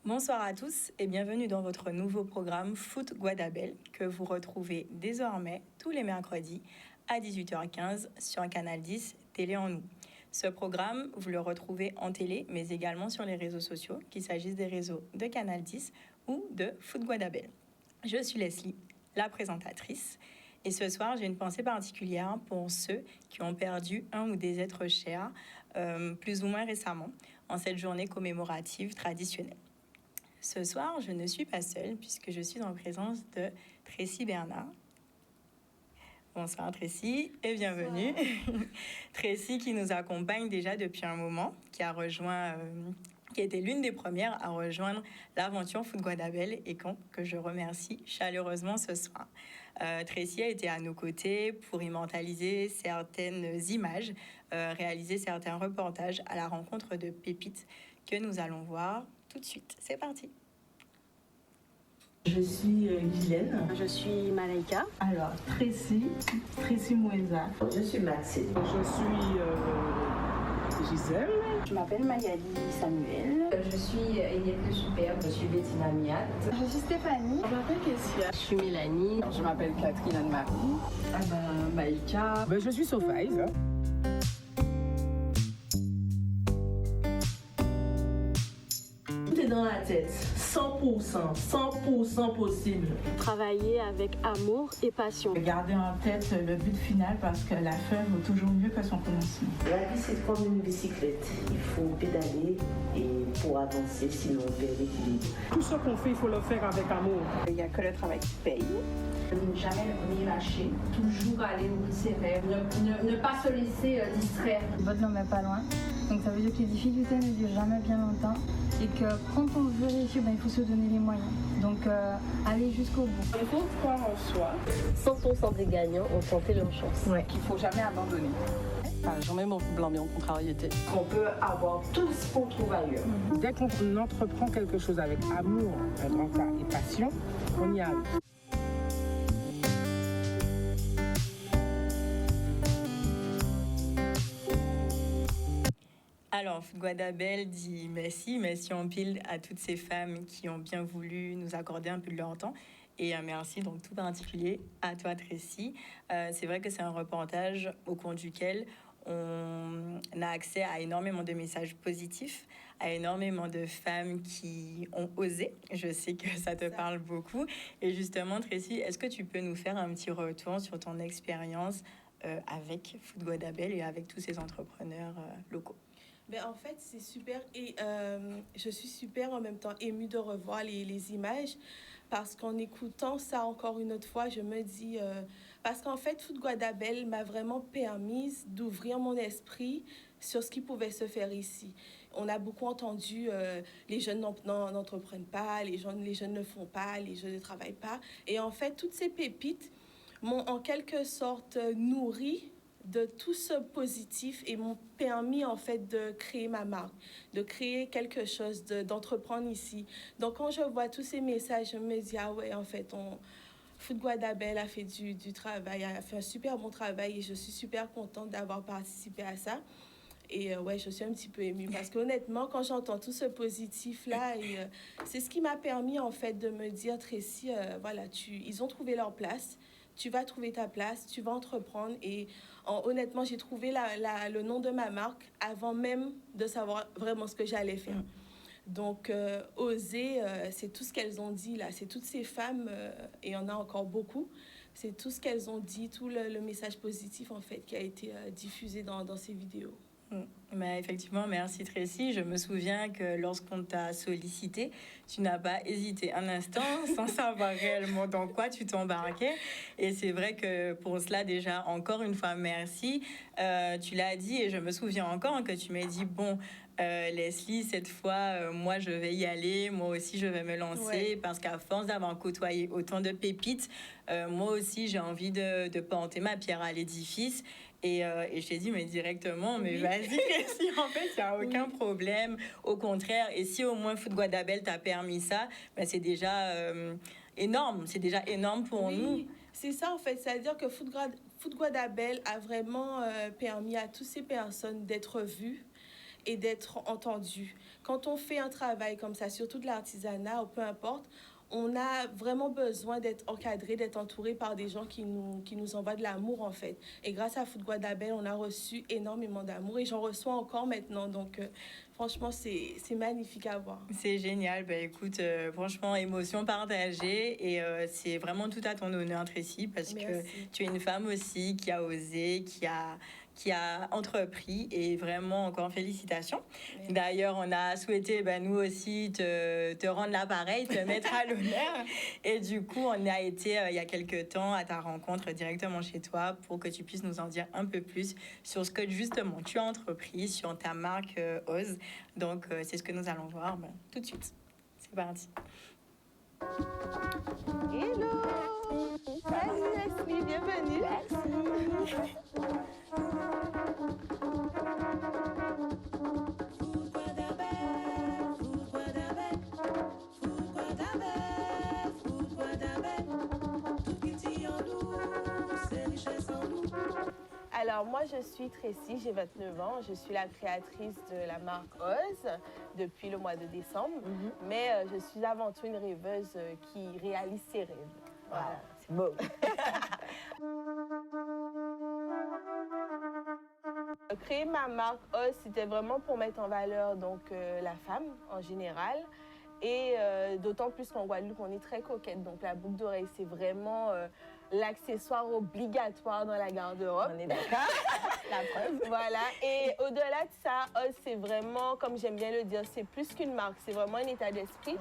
Bonsoir à tous et bienvenue dans votre nouveau programme Foot Guadabel que vous retrouvez désormais tous les mercredis à 18h15 sur Canal 10 Télé en nous. Ce programme, vous le retrouvez en télé mais également sur les réseaux sociaux, qu'il s'agisse des réseaux de Canal 10 ou de Foot Guadabel. Je suis Leslie, la présentatrice. Et ce soir, j'ai une pensée particulière pour ceux qui ont perdu un ou des êtres chers, plus ou moins récemment, en cette journée commémorative traditionnelle. Ce soir, je ne suis pas seule puisque je suis en présence de Tracy Bernard. Bonsoir Tracy et bienvenue. Tracy qui nous accompagne déjà depuis un moment, qui a été l'une des premières à rejoindre l'aventure Foot Guadabel et que je remercie chaleureusement ce soir. Tracy a été à nos côtés pour immortaliser certaines images, réaliser certains reportages à la rencontre de pépites que nous allons voir tout de suite. C'est parti. Je suis Guylaine. Je suis Malaika. Alors, Tracy Moueza. Je suis Maxine. Je suis Gisèle. Je m'appelle Magali Samuel. Je suis Eliette Le Superbe. Je suis Bettina Miat. Je suis Stéphanie. Je m'appelle Kessia. Je suis Mélanie. Je m'appelle Catherine Anne-Marie. Maïka. Je suis Sophaïs. Tout est dans la tête. 100% possible. Travailler avec amour et passion. Garder en tête le but final parce que la fin vaut toujours mieux que son commencement. La vie, c'est comme une bicyclette. Il faut pédaler et pour avancer, sinon on perd l'équilibre. Tout ce qu'on fait, il faut le faire avec amour. Il n'y a que le travail qui paye. Ne jamais rien lâcher, toujours aller au bout de ses rêves, ne pas se laisser distraire. Le bonheur n'est pas loin, donc ça veut dire que les difficultés ne durent jamais bien longtemps et que quand on veut réussir, il faut se donner les moyens. Donc aller jusqu'au bout. Il faut croire en soi. 100% des gagnants ont tenté leur chance. Ouais. Qu'il ne faut jamais abandonner. Jamais blâmer en contrariété. On peut avoir tout ce qu'on trouve ailleurs. Dès qu'on entreprend quelque chose avec amour, un grand cas et passion, on y arrive. Alors, Foot Guadabel dit merci en pile à toutes ces femmes qui ont bien voulu nous accorder un peu de leur temps. Et un merci donc tout particulier à toi, Tracy. C'est vrai que c'est un reportage au cours duquel on a accès à énormément de messages positifs, à énormément de femmes qui ont osé. Je sais que ça te parle beaucoup. Et justement, Tracy, est-ce que tu peux nous faire un petit retour sur ton expérience avec Foot Guadabel et avec tous ces entrepreneurs locaux? En fait, c'est super et je suis super en même temps émue de revoir les images parce qu'en écoutant ça encore une autre fois, je me dis... parce qu'en fait, Foot Guadabel m'a vraiment permis d'ouvrir mon esprit sur ce qui pouvait se faire ici. On a beaucoup entendu les jeunes n'entreprennent pas, les jeunes ne font pas, les jeunes ne travaillent pas. Et en fait, toutes ces pépites m'ont en quelque sorte nourri de tout ce positif et m'ont permis en fait de créer ma marque, de créer quelque chose, d'entreprendre ici. Donc quand je vois tous ces messages, je me dis ah ouais en fait Foot Guadabel a fait du travail, a fait un super bon travail et je suis super contente d'avoir participé à ça. Et ouais, je suis un petit peu émue parce qu'honnêtement, quand j'entends tout ce positif-là, c'est ce qui m'a permis en fait de me dire Tracy, voilà, ils ont trouvé leur place. Tu vas trouver ta place, tu vas entreprendre. Et honnêtement, j'ai trouvé le nom de ma marque avant même de savoir vraiment ce que j'allais faire. Donc, oser, c'est tout ce qu'elles ont dit là. C'est toutes ces femmes, et il y en a encore beaucoup, c'est tout ce qu'elles ont dit, tout le message positif en fait qui a été diffusé dans ces vidéos. Mais effectivement, merci Tracy. Je me souviens que lorsqu'on t'a sollicité, tu n'as pas hésité un instant sans savoir réellement dans quoi tu t'embarquais. Et c'est vrai que pour cela, déjà, encore une fois, merci. Tu l'as dit et je me souviens encore que tu m'as dit, bon, Leslie, cette fois, moi, je vais y aller. Moi aussi, je vais me lancer parce qu'à force d'avoir côtoyé autant de pépites, moi aussi, j'ai envie de porter ma pierre à l'édifice. Et je t'ai dit, mais directement, mais vas-y, Tracy, en fait, il n'y a aucun problème. Au contraire, et si au moins Food Guadabel t'a permis ça, ben, c'est déjà énorme. C'est déjà énorme pour nous. C'est ça, en fait. C'est-à-dire que Food Guadabel a vraiment permis à toutes ces personnes d'être vues et d'être entendues. Quand on fait un travail comme ça, surtout de l'artisanat ou peu importe, on a vraiment besoin d'être encadré, d'être entouré par des gens qui nous envoient de l'amour, en fait. Et grâce à Food Guadabel, on a reçu énormément d'amour et j'en reçois encore maintenant. Donc, franchement, c'est magnifique à voir. C'est génial. Ben, écoute, franchement, émotion partagée. Et c'est vraiment tout à ton honneur, Tracy, parce que tu es une femme aussi qui a osé, qui a entrepris, et vraiment encore félicitations. Merci. D'ailleurs, on a souhaité nous aussi te rendre l'appareil, te mettre à l'honneur. Et du coup, on a été il y a quelques temps à ta rencontre directement chez toi pour que tu puisses nous en dire un peu plus sur ce que justement tu as entrepris, sur ta marque Ose. Donc, c'est ce que nous allons voir tout de suite. C'est parti. Hello! Salut Leslie, bienvenue! Merci! Alors moi je suis Tracy, j'ai 29 ans, je suis la créatrice de la marque Ose depuis le mois de décembre, mais je suis avant tout une rêveuse qui réalise ses rêves. Voilà, c'est beau. Créer ma marque Ose, c'était vraiment pour mettre en valeur donc la femme en général. Et d'autant plus qu'en Guadeloupe, on est très coquette. Donc la boucle d'oreille, c'est vraiment l'accessoire obligatoire dans la garde-robe. On est d'accord. La preuve. Voilà. Et au-delà de ça, Ose, c'est vraiment, comme j'aime bien le dire, c'est plus qu'une marque. C'est vraiment un état d'esprit.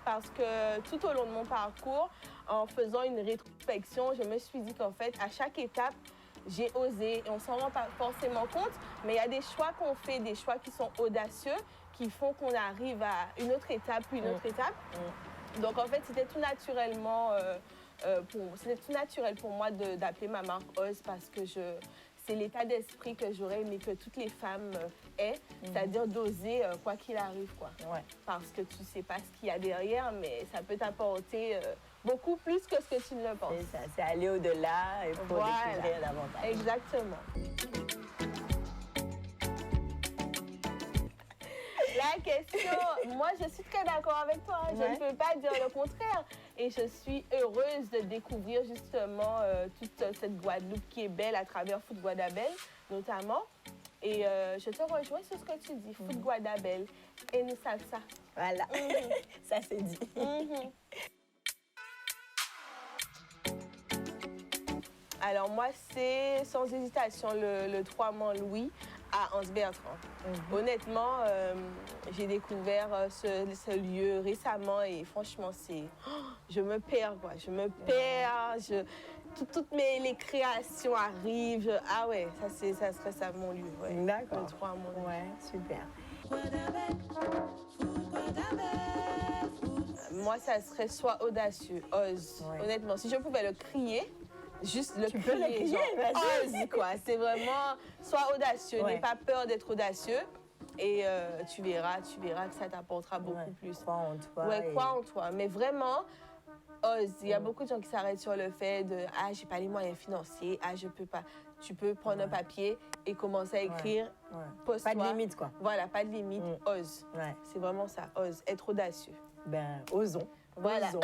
Parce que tout au long de mon parcours, en faisant une rétrospection, je me suis dit qu'en fait, à chaque étape, j'ai osé. Et on s'en rend pas forcément compte, mais il y a des choix qu'on fait, des choix qui sont audacieux, qui font qu'on arrive à une autre étape, puis une autre étape. Donc en fait, c'était tout naturellement, c'était tout naturel pour moi d'appeler ma marque Ose parce que c'est l'état d'esprit que j'aurais aimé que toutes les femmes aient, c'est-à-dire d'oser quoi qu'il arrive, quoi. Ouais. Parce que tu sais pas ce qu'il y a derrière, mais ça peut t'apporter beaucoup plus que ce que tu ne le penses. C'est ça, c'est aller au-delà et pour découvrir davantage. Exactement. La question, moi je suis très d'accord avec toi, je ne peux pas dire le contraire. Et je suis heureuse de découvrir justement toute cette Guadeloupe qui est belle à travers Food Guadabel notamment. Et je te rejoins sur ce que tu dis, Food Guadabel et nous salsa. Voilà, ça c'est dit. Alors moi c'est sans hésitation le 3 Mont-Louis à Anse-Bertrand. Honnêtement, j'ai découvert ce lieu récemment et franchement, je me perds, quoi. Je me perds, toutes les créations arrivent. Ah ouais, ça serait ça mon lieu. Ouais. D'accord. Le 3 Mont-Louis. Ouais, super. Moi, ça serait soit audacieux, Ose. Ouais. Honnêtement, si je pouvais le crier, juste le crier. Tu peux le crier, genre, Ose, quoi. C'est vraiment, sois audacieux, n'aie pas peur d'être audacieux. Et tu verras que ça t'apportera beaucoup plus. Crois en toi. Ouais, crois en toi. Mais vraiment, ose. Il y a beaucoup de gens qui s'arrêtent sur le fait de « Ah, j'ai pas les moyens financiers. Ah, je peux pas. » Tu peux prendre un papier et commencer à écrire. Pose-toi. Pas de limite, quoi. Voilà, pas de limite. Ose. C'est vraiment ça, ose. Être audacieux. Ben, osons. Voilà. Osons.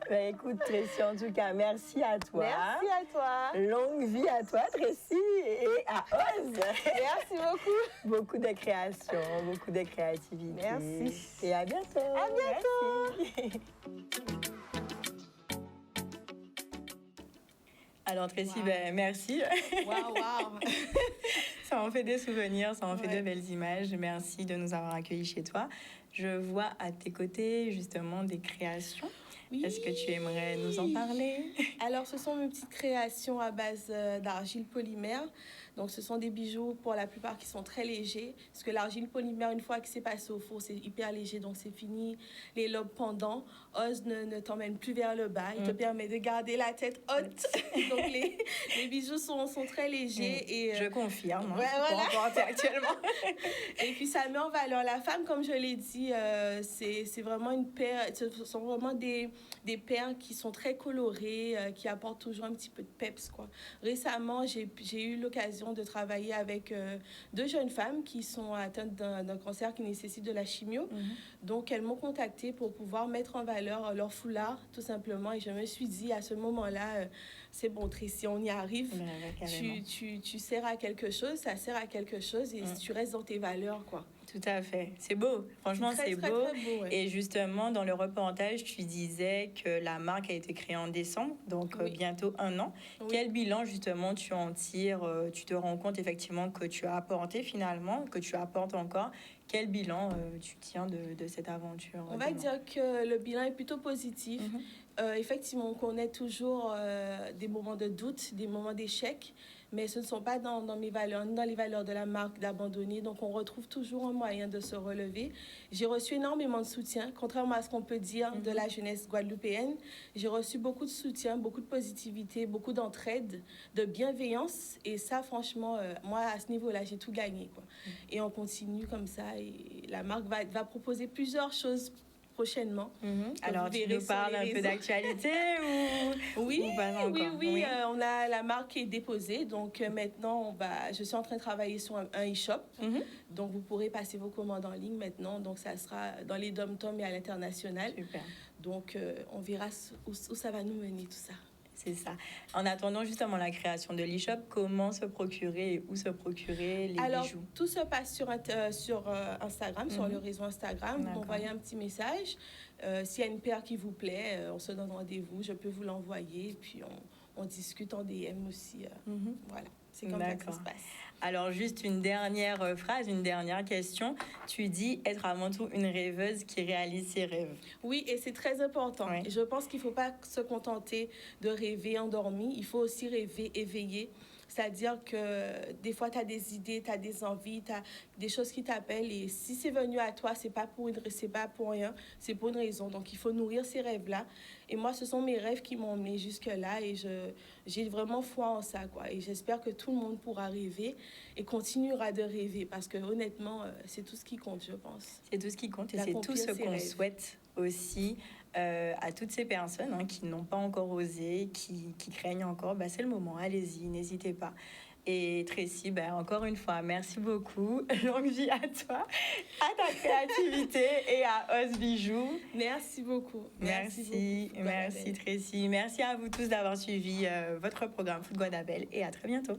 Ben, écoute, Tracy, en tout cas, merci à toi. Merci à toi. Longue vie à toi, Tracy, et à Ose. Merci beaucoup. Beaucoup de création, beaucoup de créativité. Merci. Et à bientôt. À bientôt. Merci. Alors, Tracy, ben, merci. Waouh. Ça en fait des souvenirs, ça en fait de belles images. Merci de nous avoir accueillis chez toi. Je vois à tes côtés, justement, des créations. Oui. Est-ce que tu aimerais nous en parler? Alors, ce sont mes petites créations à base d'argile polymère. Donc, ce sont des bijoux pour la plupart qui sont très légers. Parce que l'argile polymère, une fois que c'est passé au four, c'est hyper léger. Donc, c'est fini. Les lobes pendants. Oz ne t'emmène plus vers le bas. Il te permet de garder la tête haute. Donc, les bijoux sont très légers. Et, je confirme. Ouais, voilà. Pour en porter actuellement. Et puis, ça met en valeur la femme. Comme je l'ai dit, c'est vraiment une paire. Ce sont vraiment des paires qui sont très colorées, qui apportent toujours un petit peu de peps, quoi. Récemment, j'ai eu l'occasion de travailler avec 2 jeunes femmes qui sont atteintes d'un cancer qui nécessite de la chimio. Donc, elles m'ont contactée pour pouvoir mettre en valeur leur foulard, tout simplement. Et je me suis dit, à ce moment-là, c'est bon, Tracy, on y arrive. Tu sers à quelque chose, ça sert à quelque chose et tu restes dans tes valeurs, quoi. Tout à fait. C'est beau. Franchement, c'est beau. Très beau, ouais. Et justement, dans le reportage, tu disais que la marque a été créée en décembre, donc bientôt 1 an. Oui. Quel bilan, justement, tu en tires? Tu te rends compte, effectivement, que tu as apporté finalement, que tu apportes encore. Quel bilan tu tiens de cette aventure? On va dire que le bilan est plutôt positif. Effectivement, on connaît toujours des moments de doute, des moments d'échec, mais ce ne sont pas dans mes valeurs, ni dans les valeurs de la marque d'abandonner. Donc, on retrouve toujours un moyen de se relever. J'ai reçu énormément de soutien, contrairement à ce qu'on peut dire de la jeunesse guadeloupéenne. J'ai reçu beaucoup de soutien, beaucoup de positivité, beaucoup d'entraide, de bienveillance. Et ça, franchement, moi, à ce niveau-là, j'ai tout gagné, quoi. Et on continue comme ça. Et la marque va proposer plusieurs choses prochainement. Alors, tu nous parles un peu d'actualité ou pas encore? Oui. On a la marque qui est déposée. Donc, maintenant, je suis en train de travailler sur un e-shop. Donc, vous pourrez passer vos commandes en ligne maintenant. Donc, ça sera dans les dom-toms et à l'international. Super. Donc, on verra où ça va nous mener, tout ça. C'est ça. En attendant justement la création de l'e-shop, comment se procurer et où se procurer les bijoux? Tout se passe sur Instagram, sur le réseau Instagram. Vous m'envoyez un petit message. S'il y a une paire qui vous plaît, on se donne rendez-vous. Je peux vous l'envoyer. Et puis, on discute en DM aussi. Voilà. C'est comme ça que ça se passe. Alors, juste une dernière phrase, une dernière question. Tu dis être avant tout une rêveuse qui réalise ses rêves. Oui, et c'est très important. Oui. Et je pense qu'il ne faut pas se contenter de rêver endormi. Il faut aussi rêver éveillé. C'est-à-dire que des fois, tu as des idées, tu as des envies, tu as des choses qui t'appellent. Et si c'est venu à toi, c'est pas pour rien, c'est pour une raison. Donc, il faut nourrir ces rêves-là. Et moi, ce sont mes rêves qui m'ont emmené jusque-là. Et j'ai vraiment foi en ça, quoi. Et j'espère que tout le monde pourra rêver et continuera de rêver. Parce que honnêtement, c'est tout ce qui compte, je pense. C'est tout ce qui compte et c'est tout ce qu'on souhaite aussi à toutes ces personnes qui n'ont pas encore osé, qui craignent encore. C'est le moment, allez-y, n'hésitez pas. Et Tracy, encore une fois, merci beaucoup. Longue vie à toi, à ta créativité et à Oz Bijoux. Merci beaucoup. Merci Tracy. Merci à vous tous d'avoir suivi votre programme Food Guadabel et à très bientôt.